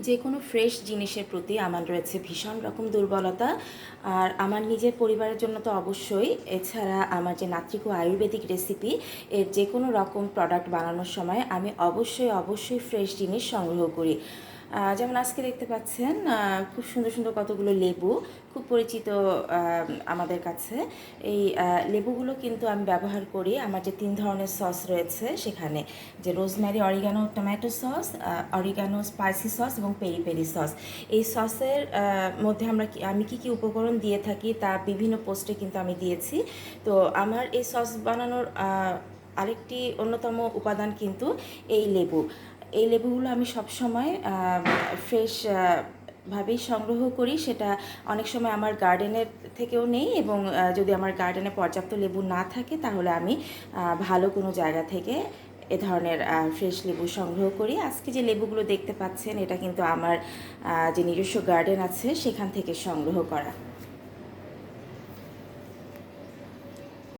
যে কোনো ফ্রেশ জিনিসের প্রতি আমার রয়েছে ভীষণ রকম দুর্বলতা। আর আমার নিজের পরিবারের জন্য তো অবশ্যই, এছাড়া আমার যে নাত্রিক আয়ুর্বেদিক রেসিপি এর যে কোনো রকম প্রোডাক্ট বানানোর সময় আমি অবশ্যই ফ্রেশ জিনিস সংগ্রহ করি। যেমন আজকে দেখতে পাচ্ছেন খুব সুন্দর সুন্দর কতগুলো লেবু, খুব পরিচিত আমাদের কাছে। এই লেবুগুলো কিন্তু আমি ব্যবহার করি আমার যে 3 ধরনের সস রয়েছে সেখানে, যে rosemary, oregano, tomato sauce, oregano spicy sauce এবং পেরি পেরি সস। এই সসের মধ্যে আমি কি উপকরণ দিয়ে থাকি তা বিভিন্ন পোস্টে কিন্তু আমি দিয়েছি। তো আমার এই সস বানানোর আরেকটি অন্যতম উপাদান কিন্তু এই লেবু। এই লেবুগুলো আমি সবসময় ফ্রেশ ভাবেই সংগ্রহ করি। সেটা অনেক সময় আমার গার্ডেনের থেকেও নেই, এবং যদি আমার গার্ডেনে পর্যাপ্ত লেবু না থাকে তাহলে আমি ভালো কোনো জায়গা থেকে এ ধরনের ফ্রেশ লেবু সংগ্রহ করি। আজকে যে লেবুগুলো দেখতে পাচ্ছেন এটা কিন্তু আমার যে নিজস্ব গার্ডেন আছে সেখান থেকে সংগ্রহ করা।